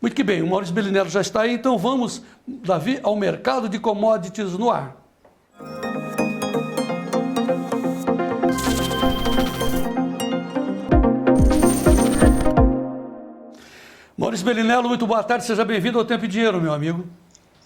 Muito que bem, o Maurício Bellinello já está aí, então vamos, Davi, ao mercado de commodities no ar. Maurício Bellinello, muito boa tarde, seja bem-vindo ao Tempo e Dinheiro, meu amigo.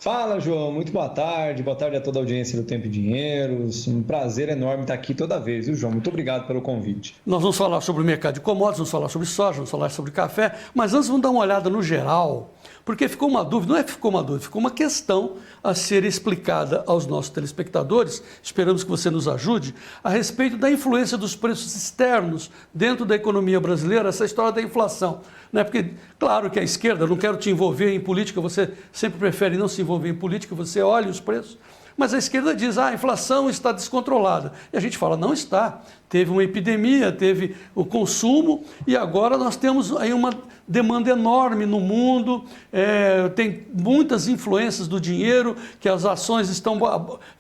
Fala, João, muito boa tarde a toda a audiência do Tempo e Dinheiro, um prazer enorme estar aqui toda vez, viu, João? Muito obrigado pelo convite. Nós vamos falar sobre o mercado de commodities, vamos falar sobre soja, vamos falar sobre café, mas antes vamos dar uma olhada no geral, porque ficou uma dúvida, não é que ficou uma dúvida, ficou uma questão a ser explicada aos nossos telespectadores, esperamos que você nos ajude, a respeito da influência dos preços externos dentro da economia brasileira, essa história da inflação. Né? Porque, claro que a esquerda, não quero te envolver em política, você sempre prefere não se envolver em política, você olha os preços, mas a esquerda diz, a inflação está descontrolada. E a gente fala, não está. Teve uma epidemia, teve o consumo e agora nós temos aí uma demanda enorme no mundo, tem muitas influências do dinheiro, que as ações estão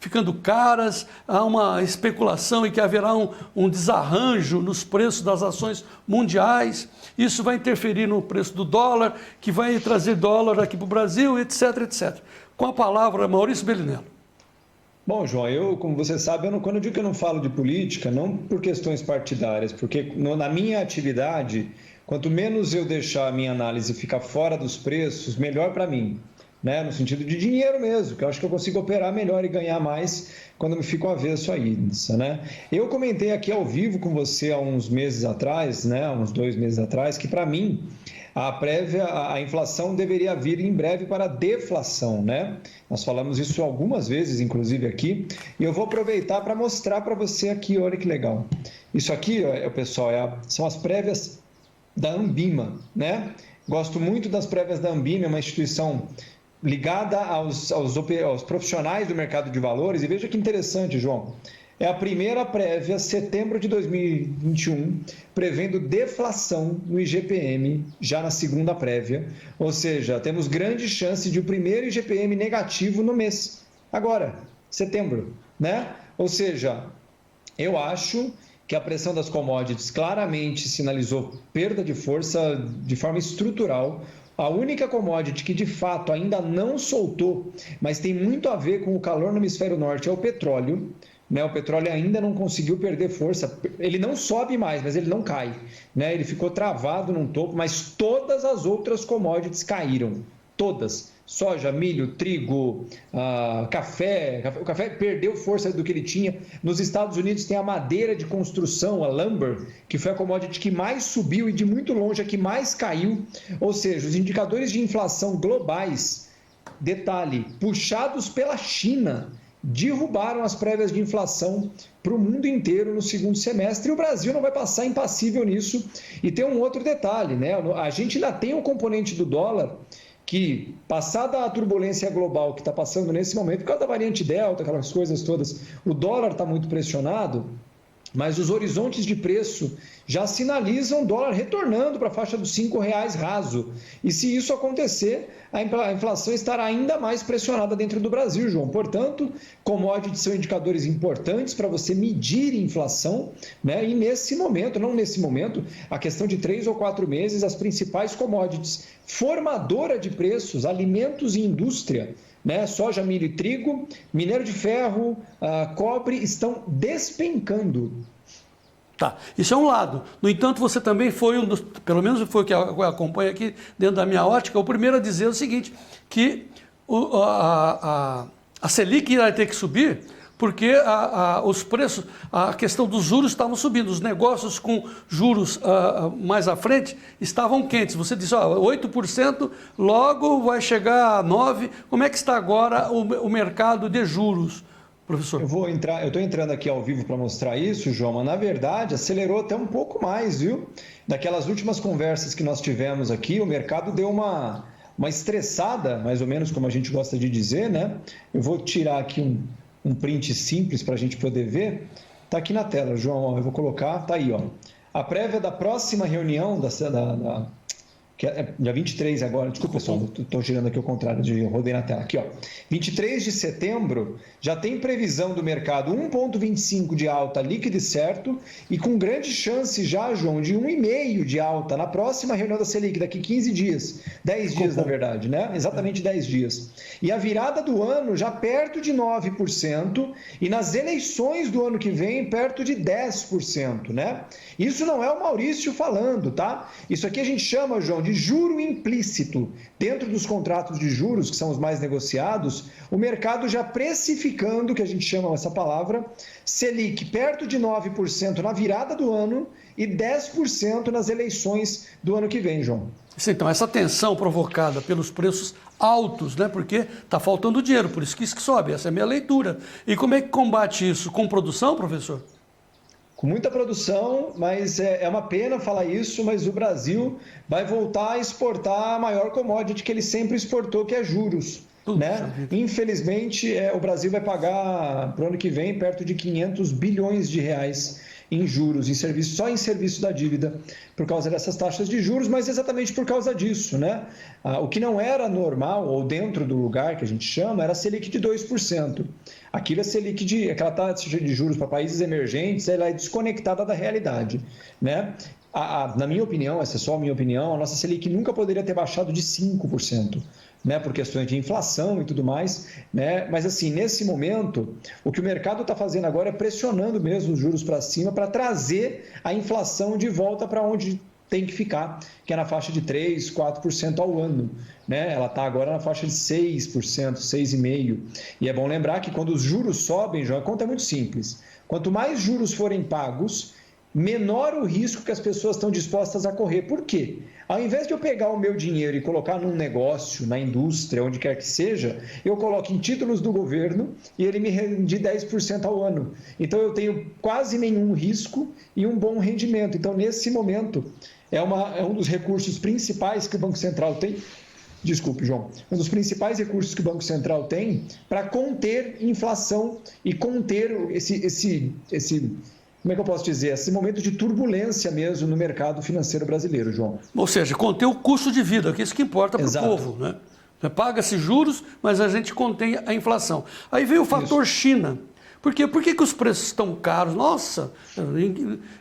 ficando caras, há uma especulação e que haverá um desarranjo nos preços das ações mundiais. Isso vai interferir no preço do dólar, que vai trazer dólar aqui para o Brasil, etc, etc. Com a palavra, Maurício Bellinello. Bom, João, como você sabe, quando eu digo que eu não falo de política, não por questões partidárias, porque na minha atividade, quanto menos eu deixar a minha análise ficar fora dos preços, melhor para mim, né? No sentido de dinheiro mesmo, que eu acho que eu consigo operar melhor e ganhar mais quando eu me fico avesso a isso, né? Eu comentei aqui ao vivo com você há uns meses atrás, né? Uns 2 meses atrás, que para mim a inflação deveria vir em breve para a deflação, né? Nós falamos isso algumas vezes, inclusive aqui, e eu vou aproveitar para mostrar para você aqui, olha que legal. Isso aqui, pessoal, são as prévias da Anbima, né? Gosto muito das prévias da Anbima, é uma instituição ligada aos profissionais do mercado de valores, e veja que interessante, João. É a primeira prévia, setembro de 2021, prevendo deflação no IGPM, já na segunda prévia. Ou seja, temos grande chance de o primeiro IGPM negativo no mês. Agora, setembro, né? Ou seja, eu acho que a pressão das commodities claramente sinalizou perda de força de forma estrutural. A única commodity que de fato ainda não soltou, mas tem muito a ver com o calor no hemisfério norte, é o petróleo. Né, o petróleo ainda não conseguiu perder força, ele não sobe mais, mas ele não cai, né, ele ficou travado num topo, mas todas as outras commodities caíram, todas, soja, milho, trigo, café, o café perdeu força do que ele tinha. Nos Estados Unidos tem a madeira de construção, a lumber, que foi a commodity que mais subiu e de muito longe a que mais caiu, ou seja, os indicadores de inflação globais, detalhe, puxados pela China, derrubaram as prévias de inflação para o mundo inteiro no segundo semestre, e o Brasil não vai passar impassível nisso. E tem um outro detalhe, né? A gente ainda tem um componente do dólar que, passada a turbulência global que está passando nesse momento, por causa da variante Delta, aquelas coisas todas, o dólar está muito pressionado, mas os horizontes de preço já sinalizam o dólar retornando para a faixa dos R$5 raso. E se isso acontecer, a inflação estará ainda mais pressionada dentro do Brasil, João. Portanto, commodities são indicadores importantes para você medir inflação, né? E nesse momento, não nesse momento, a questão de 3 ou 4 meses, as principais commodities formadora de preços, alimentos e indústria, né? Soja, milho e trigo, minério de ferro, cobre estão despencando. Tá, isso é um lado. No entanto, você também foi pelo menos foi o que eu acompanho aqui dentro da minha ótica, o primeiro a dizer o seguinte, que a Selic irá ter que subir porque os preços, a questão dos juros estavam subindo, os negócios com juros mais à frente estavam quentes. Você disse, 8%, logo vai chegar a 9%. Como é que está agora o mercado de juros, professor? Eu estou entrando aqui ao vivo para mostrar isso, João, mas na verdade acelerou até um pouco mais, viu? Daquelas últimas conversas que nós tivemos aqui, o mercado deu uma estressada, mais ou menos como a gente gosta de dizer, né? Eu vou tirar aqui um print simples para a gente poder ver. Está aqui na tela, João, eu vou colocar, está aí, ó. A prévia da próxima reunião que é dia 23 agora, desculpa pessoal, estou girando aqui ao contrário, rodei na tela, aqui ó, 23 de setembro, já tem previsão do mercado 1,25 de alta líquido e certo, e com grande chance já, João, de 1,5 de alta na próxima reunião da Selic, daqui 15 dias, 10 dias na verdade, né? Exatamente 10 dias. E a virada do ano já perto de 9%, e nas eleições do ano que vem perto de 10%, né? Isso não é o Maurício falando, tá? Isso aqui a gente chama, João, de juro implícito. Dentro dos contratos de juros, que são os mais negociados, o mercado já precificando, que a gente chama essa palavra, Selic perto de 9% na virada do ano e 10% nas eleições do ano que vem, João. Então, essa tensão provocada pelos preços altos, né? Porque está faltando dinheiro, por isso que sobe. Essa é a minha leitura. E como é que combate isso? Com produção, professor? Com muita produção, mas é uma pena falar isso, mas o Brasil vai voltar a exportar a maior commodity que ele sempre exportou, que é juros. Né? Infelizmente, o Brasil vai pagar para o ano que vem perto de 500 bilhões de reais em juros, só em serviço da dívida, por causa dessas taxas de juros, mas exatamente por causa disso, né? O que não era normal, ou dentro do lugar que a gente chama, era a Selic de 2%. Aquilo é Selic aquela taxa de juros para países emergentes, ela é desconectada da realidade, né? Na minha opinião, essa é só a minha opinião, a nossa Selic nunca poderia ter baixado de 5%. Né, por questões de inflação e tudo mais, né? Mas assim, nesse momento, o que o mercado está fazendo agora é pressionando mesmo os juros para cima para trazer a inflação de volta para onde tem que ficar, que é na faixa de 3%, 4% ao ano. Né? Ela está agora na faixa de 6%, 6,5%. E é bom lembrar que quando os juros sobem, João, a conta é muito simples. Quanto mais juros forem pagos, menor o risco que as pessoas estão dispostas a correr. Por quê? Ao invés de eu pegar o meu dinheiro e colocar num negócio, na indústria, onde quer que seja, eu coloco em títulos do governo e ele me rende 10% ao ano. Então, eu tenho quase nenhum risco e um bom rendimento. Então, nesse momento, é um dos recursos principais que o Banco Central tem. Desculpe, João. Um dos principais recursos que o Banco Central tem para conter inflação e conter como é que eu posso dizer? Esse momento de turbulência mesmo no mercado financeiro brasileiro, João. Ou seja, conter o custo de vida, que é isso que importa para o povo, né? Paga-se juros, mas a gente contém a inflação. Aí vem o fator China. Por quê? Por que os preços estão caros? Nossa,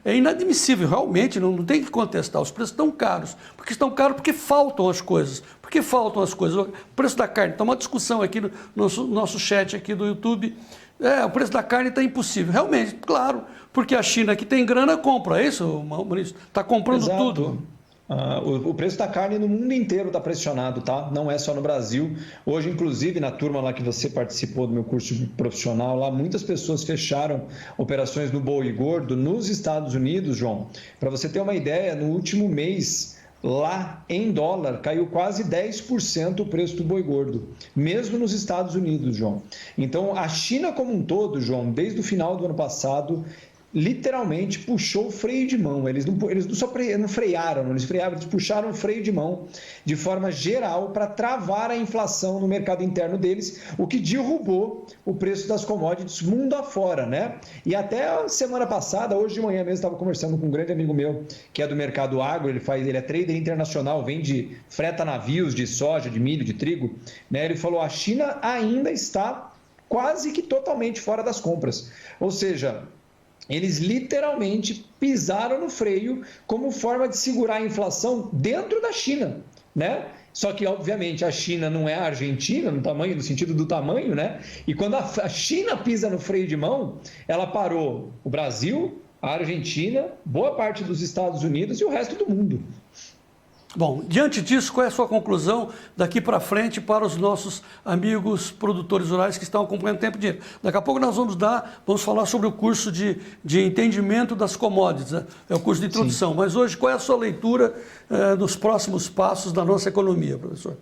é inadmissível, realmente, não tem que contestar. Os preços estão caros. Porque estão caros porque faltam as coisas. Por que faltam as coisas? O preço da carne, está uma discussão aqui no nosso chat aqui do YouTube. O preço da carne está impossível. Realmente, claro, porque a China que tem grana compra, é isso, Maurício? Está comprando tudo. O preço da carne no mundo inteiro está pressionado, tá? Não é só no Brasil. Hoje, inclusive, na turma lá que você participou do meu curso profissional, lá muitas pessoas fecharam operações no boi gordo nos Estados Unidos, João. Para você ter uma ideia, no último mês, lá em dólar, caiu quase 10% o preço do boi gordo, mesmo nos Estados Unidos, João. Então, a China como um todo, João, desde o final do ano passado, literalmente puxou o freio de mão. Eles não frearam, eles puxaram o freio de mão de forma geral para travar a inflação no mercado interno deles, o que derrubou o preço das commodities mundo afora, né? E até a semana passada, hoje de manhã mesmo, estava conversando com um grande amigo meu, que é do mercado agro, ele é trader internacional, vende, freta navios de soja, de milho, de trigo, né? Ele falou, a China ainda está quase que totalmente fora das compras. Ou seja, eles literalmente pisaram no freio como forma de segurar a inflação dentro da China, né? Só que, obviamente, a China não é a Argentina no sentido do tamanho, né? E quando a China pisa no freio de mão, ela parou o Brasil, a Argentina, boa parte dos Estados Unidos e o resto do mundo. Bom, diante disso, qual é a sua conclusão daqui para frente para os nossos amigos produtores rurais que estão acompanhando o Tempo e Dinheiro? Daqui a pouco nós vamos falar sobre o curso de entendimento das commodities, né? É o curso de introdução. Sim. Mas hoje, qual é a sua leitura dos próximos passos da nossa economia, professor?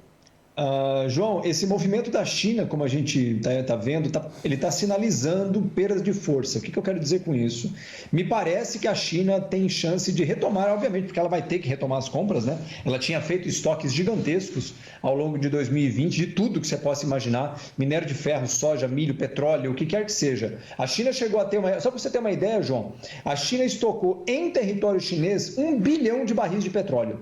João, esse movimento da China, como a gente está vendo, ele está sinalizando perda de força. O que eu quero dizer com isso? Me parece que a China tem chance de retomar, obviamente, porque ela vai ter que retomar as compras, né? Ela tinha feito estoques gigantescos ao longo de 2020, de tudo que você possa imaginar, minério de ferro, soja, milho, petróleo, o que quer que seja. A China chegou a ter só para você ter uma ideia, João, a China estocou em território chinês 1 bilhão de barris de petróleo.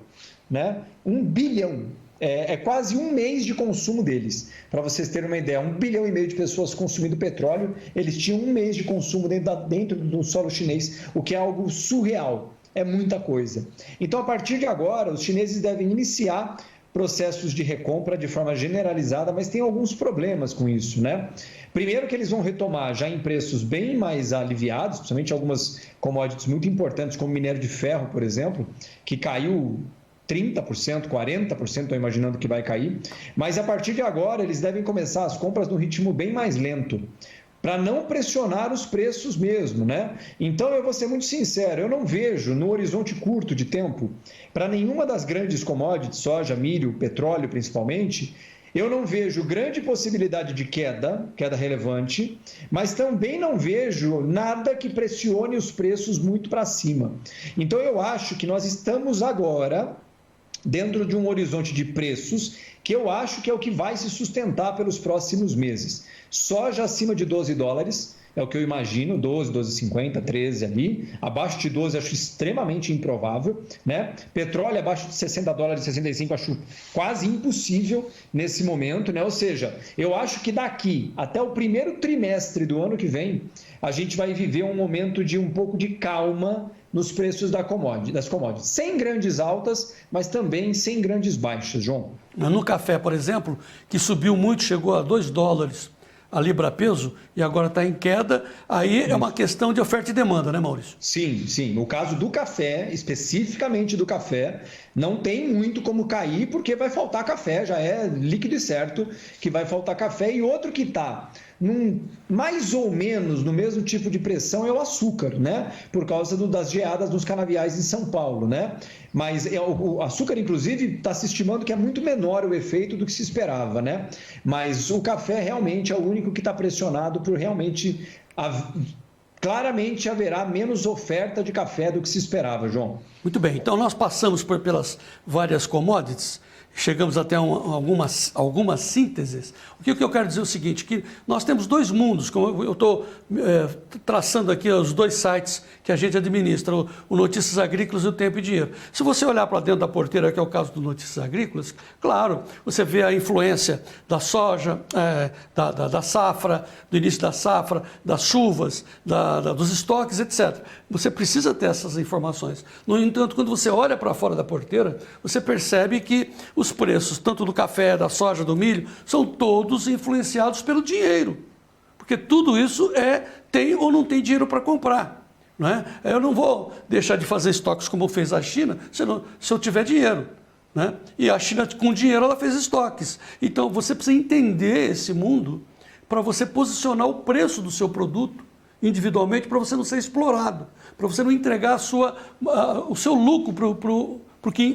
né? 1 bilhão. É quase um mês de consumo deles. Para vocês terem uma ideia, 1,5 bilhão de pessoas consumindo petróleo, eles tinham um mês de consumo dentro do solo chinês, o que é algo surreal. É muita coisa. Então, a partir de agora, os chineses devem iniciar processos de recompra de forma generalizada, mas tem alguns problemas com isso, né? Primeiro que eles vão retomar já em preços bem mais aliviados, principalmente algumas commodities muito importantes, como minério de ferro, por exemplo, que caiu 30%, 40%, estou imaginando que vai cair, mas a partir de agora eles devem começar as compras num ritmo bem mais lento, para não pressionar os preços mesmo, né? Então eu vou ser muito sincero, eu não vejo no horizonte curto de tempo, para nenhuma das grandes commodities, soja, milho, petróleo principalmente, eu não vejo grande possibilidade de queda relevante, mas também não vejo nada que pressione os preços muito para cima. Então eu acho que nós estamos agora dentro de um horizonte de preços que eu acho que é o que vai se sustentar pelos próximos meses. Soja acima de $12, é o que eu imagino, 12, 12,50, 13 ali. Abaixo de 12 acho extremamente improvável, né? Petróleo abaixo de $60, 65 acho quase impossível nesse momento, né? Ou seja, eu acho que daqui até o primeiro trimestre do ano que vem, a gente vai viver um momento de um pouco de calma nos preços das commodities. Sem grandes altas, mas também sem grandes baixas, João. No café, por exemplo, que subiu muito, chegou a $2 a libra-peso e agora está em queda, aí é uma questão de oferta e demanda, né, Maurício? Sim, sim. No caso do café, especificamente do café, não tem muito como cair porque vai faltar café, já é líquido e certo que vai faltar café. E outro que está mais ou menos no mesmo tipo de pressão é o açúcar, né? Por causa das geadas dos canaviais em São Paulo, né? Mas o açúcar, inclusive, está se estimando que é muito menor o efeito do que se esperava, né? Mas o café realmente é o único que está pressionado por realmente... Claramente haverá menos oferta de café do que se esperava, João. Muito bem, então nós passamos pelas várias commodities, chegamos até algumas sínteses. O que eu quero dizer é o seguinte, que nós temos dois mundos, como eu estou traçando aqui os dois sites que a gente administra, o Notícias Agrícolas e o Tempo e Dinheiro. Se você olhar para dentro da porteira, que é o caso do Notícias Agrícolas, claro, você vê a influência da soja, da safra, do início da safra, das chuvas, dos estoques, etc. Você precisa ter essas informações. No entanto, quando você olha para fora da porteira, você percebe que os preços, tanto do café, da soja, do milho, são todos influenciados pelo dinheiro. Porque tudo isso tem ou não tem dinheiro para comprar. Não é? Eu não vou deixar de fazer estoques como fez a China se eu tiver dinheiro. Né? E a China, com dinheiro, ela fez estoques. Então, você precisa entender esse mundo para você posicionar o preço do seu produto individualmente, para você não ser explorado, para você não entregar o seu lucro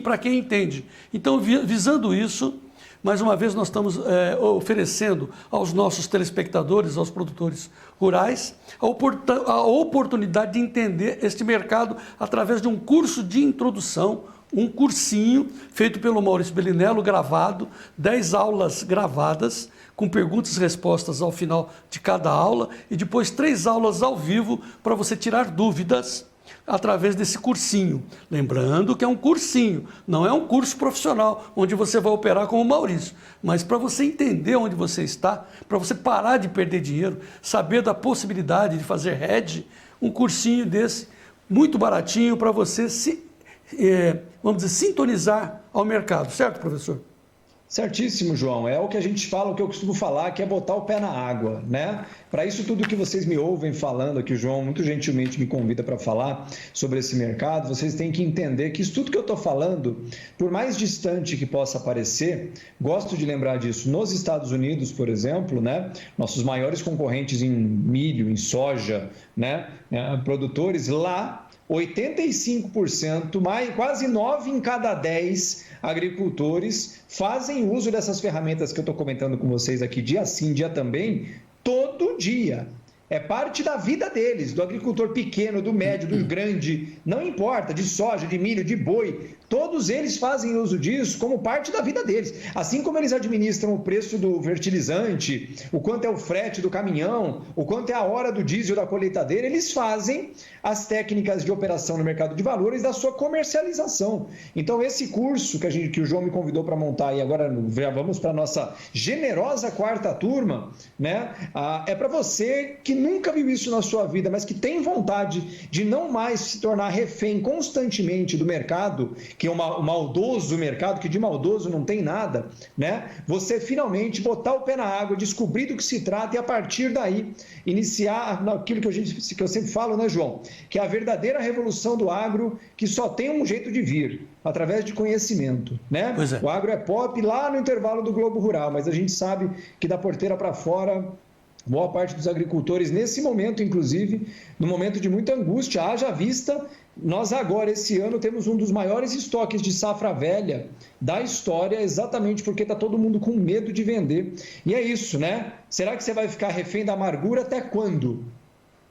para quem entende. Então, visando isso, mais uma vez nós estamos oferecendo aos nossos telespectadores, aos produtores rurais, a oportunidade de entender este mercado através de um curso de introdução, um cursinho feito pelo Maurício Bellinello, gravado, 10 aulas gravadas, com perguntas e respostas ao final de cada aula, e depois 3 aulas ao vivo para você tirar dúvidas através desse cursinho. Lembrando que é um cursinho, não é um curso profissional, onde você vai operar como o Maurício, mas para você entender onde você está, para você parar de perder dinheiro, saber da possibilidade de fazer hedge, um cursinho desse, muito baratinho, para você vamos dizer, sintonizar ao mercado, certo, professor? Certíssimo, João. É o que a gente fala, o que eu costumo falar, que é botar o pé na água, né? Para isso tudo que vocês me ouvem falando aqui, o João muito gentilmente me convida para falar sobre esse mercado, vocês têm que entender que isso tudo que eu estou falando, por mais distante que possa parecer, gosto de lembrar disso, nos Estados Unidos, por exemplo, né? Nossos maiores concorrentes em milho, em soja, né? Produtores lá, 85%, quase 9 em cada 10 agricultores fazem uso dessas ferramentas que eu estou comentando com vocês aqui, dia sim, dia também, todo dia. É parte da vida deles, do agricultor pequeno, do médio, do grande, não importa, de soja, de milho, de boi, Todos eles fazem uso disso como parte da vida deles. Assim como eles administram o preço do fertilizante, o quanto é o frete do caminhão, o quanto é a hora do diesel da colheitadeira, eles fazem as técnicas de operação no mercado de valores da sua comercialização. Então, esse curso que o João me convidou para montar, e agora já vamos para a nossa generosa quarta turma, né? É para você que nunca viu isso na sua vida, mas que tem vontade de não mais se tornar refém constantemente do mercado, que é o maldoso mercado, que de maldoso não tem nada, né? Você finalmente botar o pé na água, descobrir do que se trata e a partir daí iniciar aquilo que eu sempre falo, né, João? Que é a verdadeira revolução do agro, que só tem um jeito de vir, através de conhecimento, né? Pois é. O agro é pop lá no intervalo do Globo Rural, mas a gente sabe que da porteira para fora, boa parte dos agricultores, nesse momento, inclusive, no momento de muita angústia, haja vista, nós agora, esse ano, temos um dos maiores estoques de safra velha da história, exatamente porque está todo mundo com medo de vender. E é isso, né? Será que você vai ficar refém da amargura até quando?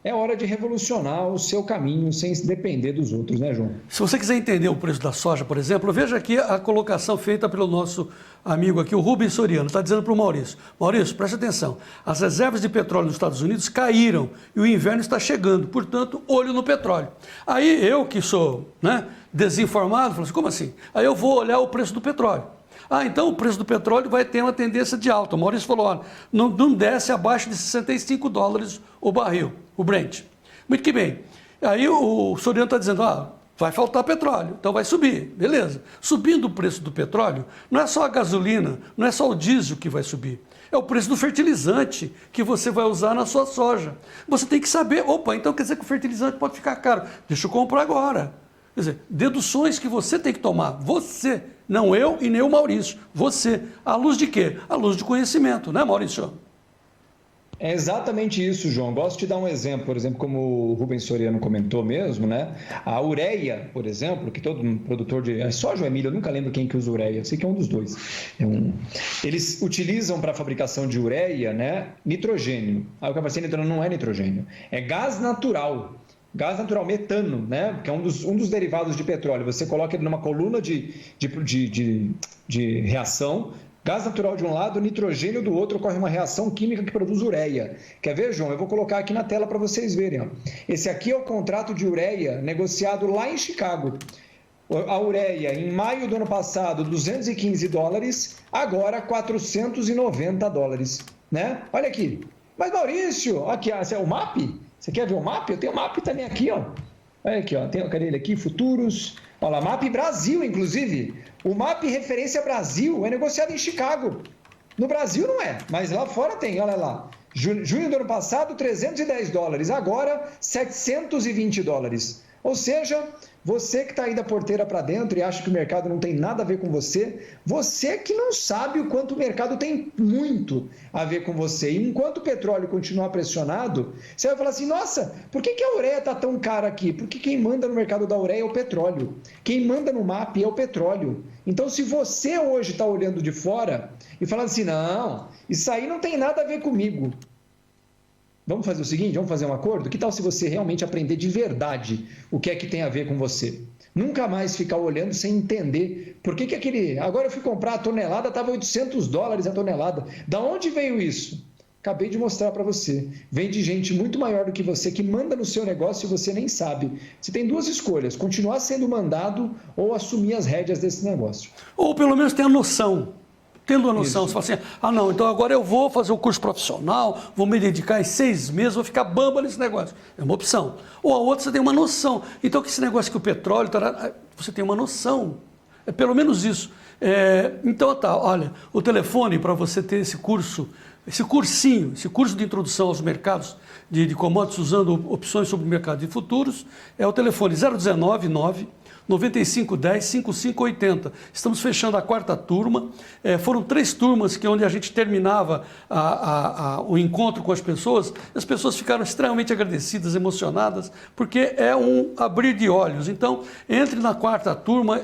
É hora de revolucionar o seu caminho sem depender dos outros, né, João? Se você quiser entender o preço da soja, por exemplo, veja aqui a colocação feita pelo nosso amigo aqui, o Rubens Soriano, está dizendo para o Maurício. Maurício, preste atenção, as reservas de petróleo nos Estados Unidos caíram e o inverno está chegando, portanto, olho no petróleo. Aí eu, que sou, né, desinformado, falo assim, como assim? Aí eu vou olhar o preço do petróleo. Então o preço do petróleo vai ter uma tendência de alta. O Maurício falou, olha, não desce abaixo de $65 o barril, o Brent. Muito que bem. Aí o Soriano está dizendo, vai faltar petróleo, então vai subir. Beleza. Subindo o preço do petróleo, não é só a gasolina, não é só o diesel que vai subir. É o preço do fertilizante que você vai usar na sua soja. Você tem que saber, então quer dizer que o fertilizante pode ficar caro. Deixa eu comprar agora. Quer dizer, deduções que você tem que tomar. Você, não eu e nem o Maurício. Você. À luz de quê? À luz de conhecimento, né, Maurício? É exatamente isso, João. Gosto de dar um exemplo, por exemplo, como o Rubens Soriano comentou mesmo, né? A ureia, por exemplo, que todo produtor de soja ou milho, eu nunca lembro quem que usa ureia, eu sei que é um dos dois. Eles utilizam para a fabricação de ureia, né, nitrogênio. Aí o que eu falei, não é nitrogênio, é gás natural. Gás natural, metano, né? Que é um dos derivados de petróleo. Você coloca ele numa coluna de reação, gás natural de um lado, nitrogênio do outro, ocorre uma reação química que produz ureia. Quer ver, João? Eu vou colocar aqui na tela para vocês verem. Ó. Esse aqui é o contrato de ureia negociado lá em Chicago. A ureia, em maio do ano passado, $215, agora $490, né? Olha aqui. Mas, Maurício, aqui, esse é o MAP? Você quer ver o MAP? Eu tenho o MAP também aqui, ó. Olha aqui, ó. Cadê ele aqui? Futuros. Olha lá, MAP Brasil, inclusive. O MAP referência Brasil é negociado em Chicago. No Brasil não é, mas lá fora tem. Olha lá. Junho do ano passado, $310. Agora, $720. Ou seja, você que está aí da porteira para dentro e acha que o mercado não tem nada a ver com você, você que não sabe o quanto o mercado tem muito a ver com você. E enquanto o petróleo continuar pressionado, você vai falar assim, nossa, por que a ureia está tão cara aqui? Porque quem manda no mercado da ureia é o petróleo. Quem manda no MAP é o petróleo. Então, se você hoje está olhando de fora e falando assim, não, isso aí não tem nada a ver comigo. Vamos fazer o seguinte, vamos fazer um acordo? Que tal se você realmente aprender de verdade o que é que tem a ver com você? Nunca mais ficar olhando sem entender por que aquele... Agora eu fui comprar a tonelada, estava $800 a tonelada. Da onde veio isso? Acabei de mostrar para você. Vem de gente muito maior do que você, que manda no seu negócio e você nem sabe. Você tem duas escolhas, continuar sendo mandado ou assumir as rédeas desse negócio. Ou pelo menos ter a noção. Tendo a noção, você fala assim, não, então agora eu vou fazer o curso profissional, vou me dedicar em 6 meses, vou ficar bamba nesse negócio. É uma opção. Ou a outra, você tem uma noção. Então, que esse negócio que o petróleo, você tem uma noção. É pelo menos isso. Então, olha, o telefone para você ter esse curso, esse cursinho, esse curso de introdução aos mercados de commodities usando opções sobre o mercado de futuros, é o telefone 019-9510-5580. Estamos fechando a quarta turma. Foram 3 turmas onde a gente terminava o encontro com as pessoas ficaram extremamente agradecidas, emocionadas, porque é um abrir de olhos. Então, entre na quarta turma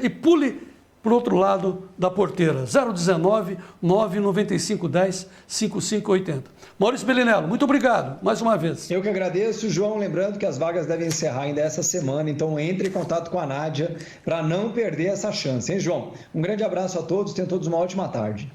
e pule para o outro lado da porteira. 019 995 10 5580. Maurício Bellinello, muito obrigado mais uma vez. Eu que agradeço, João. Lembrando que as vagas devem encerrar ainda essa semana, então entre em contato com a Nádia para não perder essa chance, hein, João? Um grande abraço a todos, tenham todos uma ótima tarde.